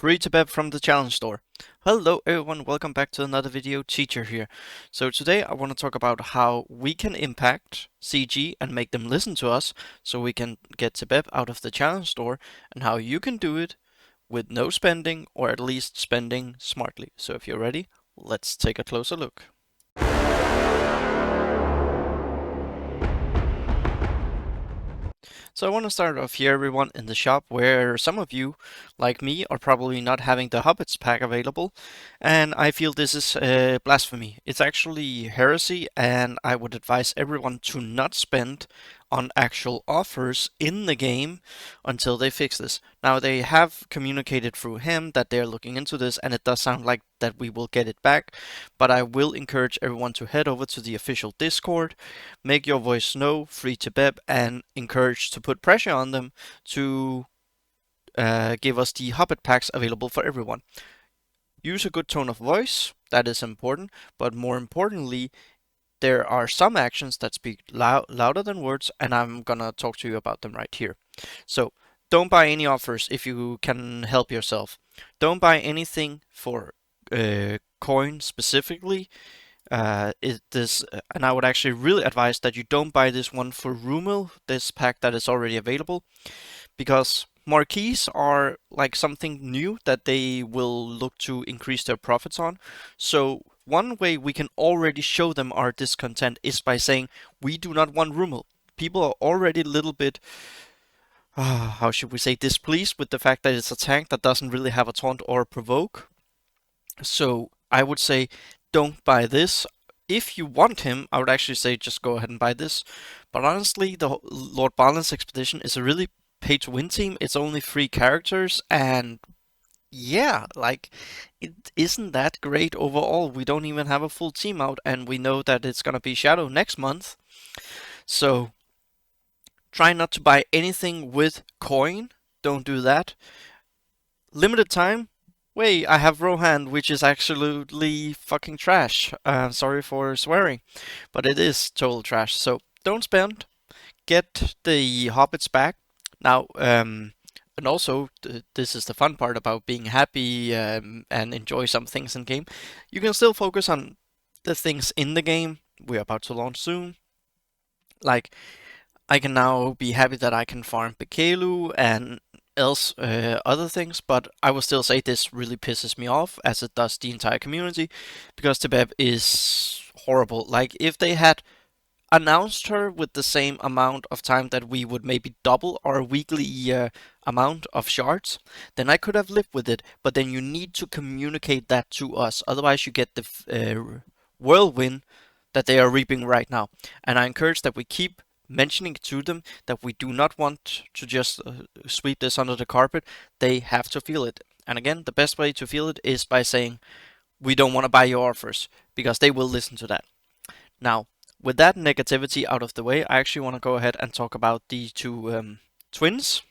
Free to Beb from the challenge store. Hello everyone, welcome back to another video. Teacher here. So today I want to talk about how we can impact CG and make them listen to us so we can get Tebeb out of the challenge store, and how you can do it with no spending, or at least spending smartly. So if you're ready, let's take a closer look. So I want to start off here, everyone, in the shop, where some of you, like me, are probably not having the Hobbits pack available, and I feel this is blasphemy. It's actually heresy, and I would advise everyone to not spend on actual offers in the game until they fix this. Now, they have communicated through him that they're looking into this, and it does sound like that we will get it back, but I will encourage everyone to head over to the official Discord, make your voice know, free to Beb, and encourage to put pressure on them to give us the Hobbit packs available for everyone. Use a good tone of voice, that is important, but more importantly, there are some actions that speak louder than words, and I'm gonna talk to you about them right here. So, don't buy any offers if you can help yourself. Don't buy anything for coin specifically. And I would actually really advise that you don't buy this one for Rumel, this pack that is already available, because marquees are like something new that they will look to increase their profits on. So one way we can already show them our discontent is by saying we do not want Rumel. People are already a little bit, how should we say, displeased with the fact that it's a tank that doesn't really have a taunt or a provoke. So I would say don't buy this. If you want him, I would actually say just go ahead and buy this. But honestly, the Lord Balin's Expedition is a really pay-to-win team. It's only 3 characters, and yeah, like, it isn't that great overall. We don't even have a full team out, and we know that it's gonna be Shadow next month. So try not to buy anything with coin. Don't do that. Limited time. Wait, I have Rohan, which is absolutely fucking trash. Sorry for swearing, but it is total trash. So don't spend. Get the hobbits back. Now, and also, this is the fun part about being happy and enjoy some things in game. You can still focus on the things in the game. We're about to launch soon. Like, I can now be happy that I can farm Bekelu and else other things, but I will still say this really pisses me off, as it does the entire community, because Tebeb is horrible. Like, if they had announced her with the same amount of time that we would maybe double our weekly amount of shards, then I could have lived with it. But then you need to communicate that to us, otherwise you get the whirlwind that they are reaping right now. And I encourage that we keep mentioning to them that we do not want to just sweep this under the carpet. They have to feel it. And again, the best way to feel it is by saying, we don't want to buy your offers, because they will listen to that. Now, with that negativity out of the way, I actually want to go ahead and talk about the two twins.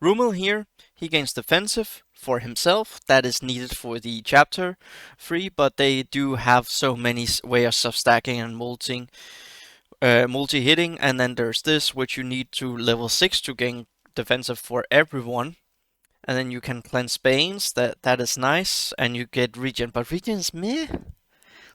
Rumel here, he gains defensive for himself. That is needed for the chapter 3, but they do have so many ways of stacking and multi-hitting, and then there's this, which you need to level 6 to gain defensive for everyone. And then you can cleanse Banes, that is nice, and you get regen, but regen is meh.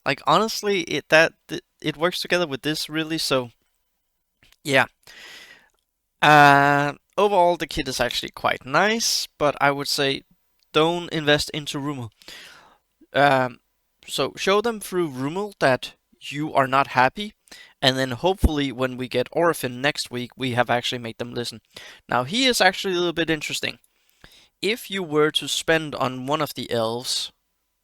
Like, honestly, it works together with this, really, so yeah. Overall, the kit is actually quite nice, but I would say don't invest into Rumel. So show them through Rumel that you are not happy, and then hopefully when we get Orin next week, we have actually made them listen. Now, he is actually a little bit interesting. If you were to spend on one of the elves,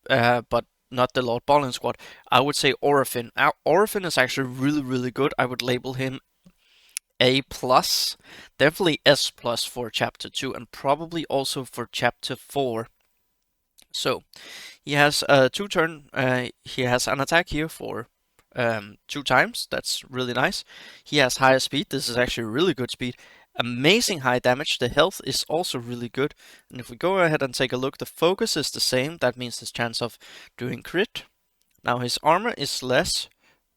but not the Lord Balin squad, I would say Orin. Orin is actually really, really good. I would label him A+, definitely S+ for Chapter 2, and probably also for Chapter 4. So, he has 2-turn, he has an attack here for 2 times, that's really nice. He has higher speed, this is actually really good speed. Amazing high damage, the health is also really good. And if we go ahead and take a look, the focus is the same, that means his chance of doing crit. Now his armor is less,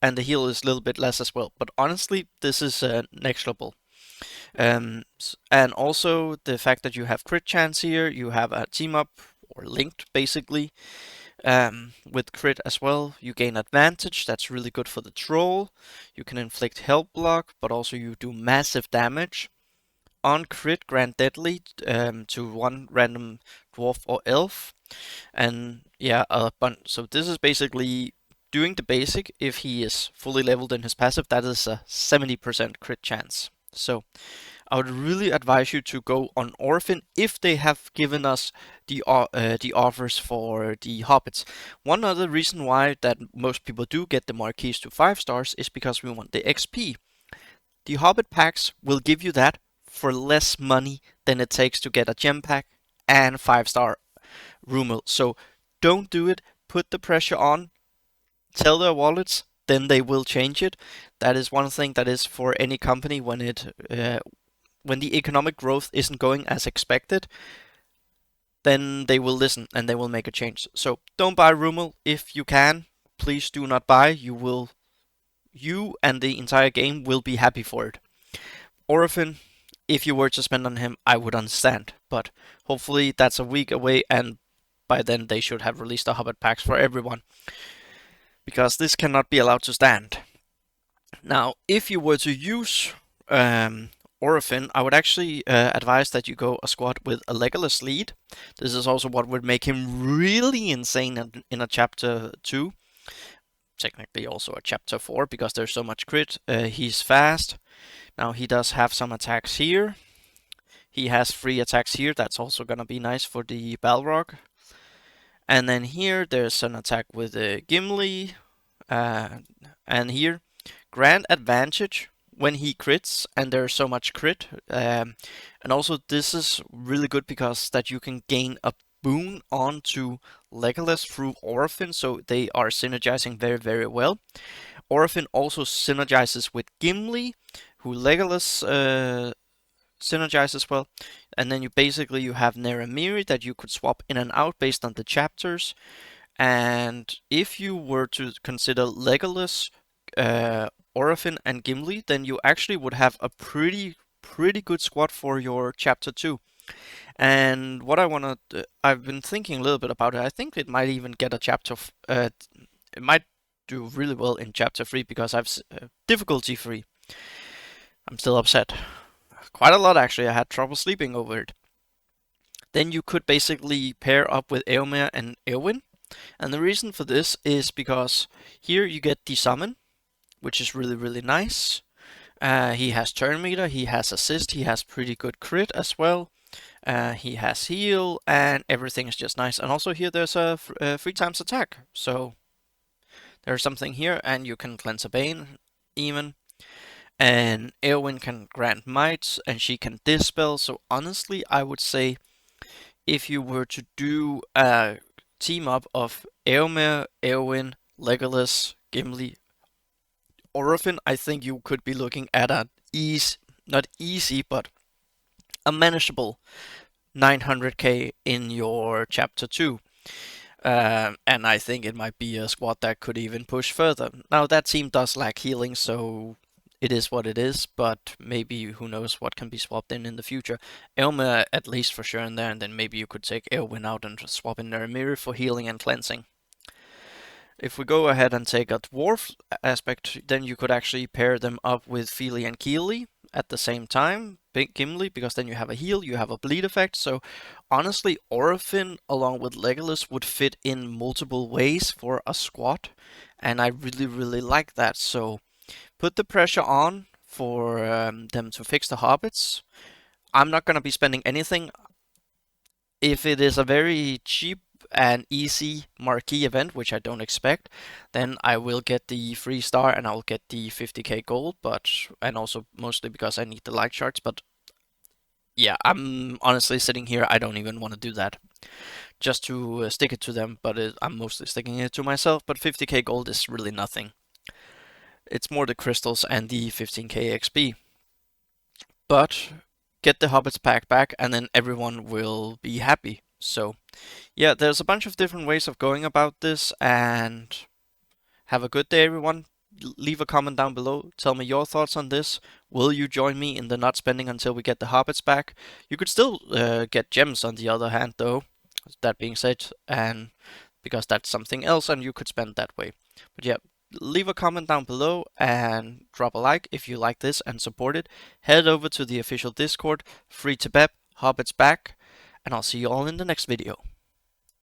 and the heal is a little bit less as well, but honestly, this is negligible. And also the fact that you have crit chance here, you have a team up or linked basically with crit as well. You gain advantage. That's really good for the troll. You can inflict health block, but also you do massive damage. On crit, grant deadly to one random dwarf or elf. And yeah, so this is basically doing the basic. If he is fully leveled in his passive, that is a 70% crit chance. So I would really advise you to go on Orphan if they have given us the offers for the Hobbits. One other reason why that most people do get the Marquis to 5 stars is because we want the XP. The Hobbit packs will give you that for less money than it takes to get a gem pack and 5-star Rumel. So don't do it. Put the pressure on. Tell their wallets. Then they will change it. That is one thing that is for any company when the economic growth isn't going as expected. Then they will listen and they will make a change. So don't buy Rumel if you can. Please do not buy. You and the entire game will be happy for it. Orphan, if you were to spend on him, I would understand. But hopefully that's a week away, and by then they should have released the Hobbit packs for everyone. Because this cannot be allowed to stand. Now, if you were to use Orphan, I would actually advise that you go a squad with a Legolas lead. This is also what would make him really insane in a chapter 2. Technically also a chapter 4 because there's so much crit. He's fast. Now he does have some attacks here. He has 3 attacks here. That's also gonna be nice for the Balrog. And then here there's an attack with Gimli. And here, grant advantage when he crits, and there's so much crit. And also this is really good because that you can gain a boon onto Legolas through Orphan, so they are synergizing very, very well. Orphan also synergizes with Gimli, who Legolas synergizes well. And then you have Naramiri that you could swap in and out based on the chapters. And if you were to consider Legolas, Orphan, and Gimli, then you actually would have a pretty good squad for your chapter 2. And what I've been thinking a little bit about it. I think it might even get a it might do really well in chapter 3 because I've difficulty 3. I'm still upset. Quite a lot actually. I had trouble sleeping over it. Then you could basically pair up with Eomer and Eowyn. And the reason for this is because here you get the summon, which is really, really nice. He has turn meter, he has assist, he has pretty good crit as well. He has heal, and everything is just nice. And also here there's a 3 times attack, so there's something here, and you can cleanse a bane even. And Eowyn can grant might, and she can dispel. So honestly, I would say if you were to do a team up of Eomer, Eowyn, Legolas, Gimli, Orphan, I think you could be looking at not easy, but a manageable 900k in your chapter 2. And I think it might be a squad that could even push further. Now that team does lack healing, so it is what it is, but maybe who knows what can be swapped in the future. Elmer at least for sure in there, and then maybe you could take Eowyn out and swap in Naramiri for healing and cleansing. If we go ahead and take a dwarf aspect, then you could actually pair them up with Fili and Keely at the same time, Big Gimli, because then you have a heal, you have a bleed effect. So honestly, Orphan along with Legolas would fit in multiple ways for a squad, and I really, really like that. So put the pressure on for them to fix the hobbits. I'm not going to be spending anything. If it is a very cheap and easy marquee event, which I don't expect, then I will get the 3-star and I'll get the 50k gold, and also mostly because I need the light shards. But yeah, I'm honestly sitting here, I don't even want to do that, just to stick it to them, but I'm mostly sticking it to myself. But 50k gold is really nothing. It's more the crystals and the 15k XP. But get the Hobbits pack back and then everyone will be happy. So yeah, there's a bunch of different ways of going about this, and have a good day everyone. leave a comment down below. Tell me your thoughts on this. Will you join me in the not spending until we get the hobbits back? You could still get gems on the other hand, though. That being said, and because that's something else, and you could spend that way. But yeah, leave a comment down below and drop a like if you like this and support it. Head over to the official Discord, free to Beb, Hobbits back, and I'll see you all in the next video.